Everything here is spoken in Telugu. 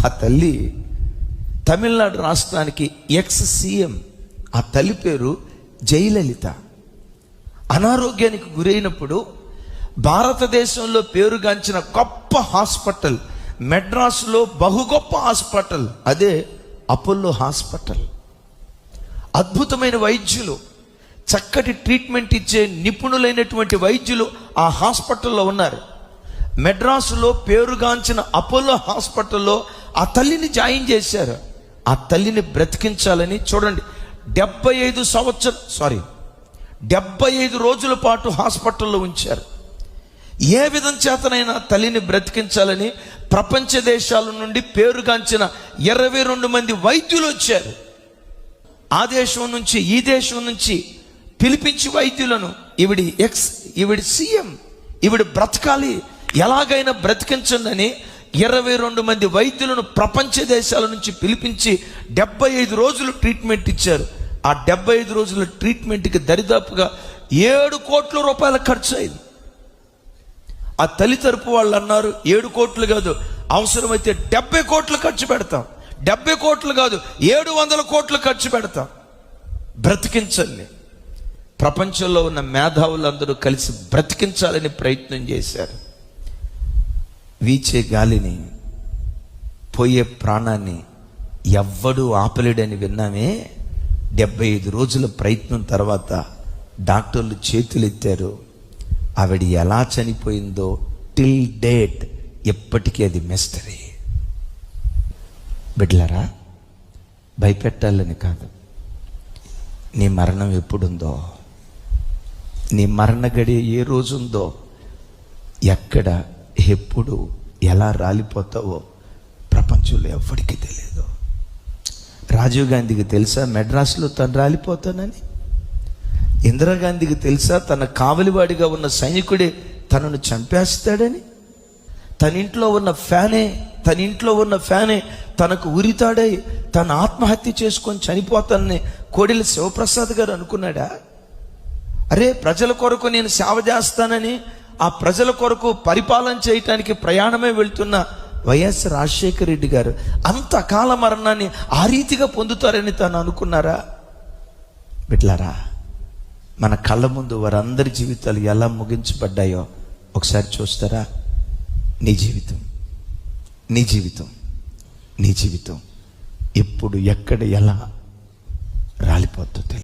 ఆ తల్లి తమిళనాడు రాష్ట్రానికి ఎక్స్ సీఎం. ఆ తల్లి పేరు జయలలిత. అనారోగ్యానికి గురైనప్పుడు భారతదేశంలో పేరుగాంచిన గొప్ప హాస్పిటల్, మెడ్రాస్లో బహు గొప్ప హాస్పిటల్, అదే అపోలో హాస్పిటల్. అద్భుతమైన వైద్యులు, చక్కటి ట్రీట్మెంట్ ఇచ్చే నిపుణులైనటువంటి వైద్యులు ఆ హాస్పిటల్లో ఉన్నారు. మెడ్రాసులో పేరుగాంచిన అపోలో హాస్పిటల్లో ఆ తల్లిని జాయిన్ చేశారు. ఆ తల్లిని బ్రతికించాలని చూడండి, 75 రోజుల పాటు హాస్పిటల్లో ఉంచారు. ఏ విధం చేతనైనా తల్లిని బ్రతికించాలని ప్రపంచ దేశాల నుండి పేరుగాంచిన 22 మంది వైద్యులు వచ్చారు. ఆ దేశం నుంచి ఈ దేశం నుంచి పిలిపించి వైద్యులను, ఈవిడి సీఎం, ఈవిడ బ్రతకాలి, ఎలాగైనా బ్రతికించండి అని 22 మంది వైద్యులను ప్రపంచ దేశాల నుంచి పిలిపించి 75 రోజులు ట్రీట్మెంట్ ఇచ్చారు. ఆ 75 రోజుల ట్రీట్మెంట్కి దరిదాపుగా 7 కోట్ల రూపాయల ఖర్చు అయింది. ఆ తల్లి తరపు వాళ్ళు అన్నారు, 7 కోట్లు కాదు, అవసరమైతే 70 కోట్లు ఖర్చు పెడతాం. 70 కోట్లు కాదు, 700 కోట్లు ఖర్చు పెడతాం, బ్రతికించండి. ప్రపంచంలో ఉన్న మేధావులందరూ కలిసి బ్రతికించాలని ప్రయత్నం చేశారు. వీచే గాలిని, పోయే ప్రాణాన్ని ఎవ్వడూ ఆపలేడని విన్నామే. 75 రోజుల ప్రయత్నం తర్వాత డాక్టర్లు చేతులెత్తారు. ఆవిడ ఎలా చనిపోయిందో టిల్ డేట్ ఎప్పటికీ అది మిస్టరీ. బిడ్డలారా, భయపెట్టాలని కాదు, నీ మరణం ఎప్పుడుందో, నీ మరణ గడి ఏ రోజుందో, ఎక్కడ ఎప్పుడు ఎలా రాలిపోతావో ప్రపంచంలో ఎవ్వడికి తెలియదు. రాజీవ్ గాంధీకి తెలుసా మెడ్రాస్లో తను రాలిపోతానని? ఇందిరాగాంధీకి తెలుసా తన కావలివాడిగా ఉన్న సైనికుడే తనను చంపేస్తాడని? తన ఇంట్లో ఉన్న ఫ్యానే తనకు ఉరితాడై తన ఆత్మహత్య చేసుకొని చనిపోతానని కోడెల శివప్రసాద్ గారు అనుకున్నాడా? అరే, ప్రజల కొరకు నేను సేవ చేస్తానని, ఆ ప్రజల కొరకు పరిపాలన చేయటానికి ప్రయాణమే వెళ్తున్న వైఎస్ రాజశేఖర రెడ్డి గారు అంత అకాల మరణాన్ని ఆ రీతిగా పొందుతారని తాను అనుకున్నారా? బిడ్డలారా, మన కళ్ళ ముందు వారందరి జీవితాలు ఎలా ముగించబడ్డాయో ఒకసారి చూస్తారా? నీ జీవితం ఎప్పుడు, ఎక్కడ, ఎలా రాలిపోతుందో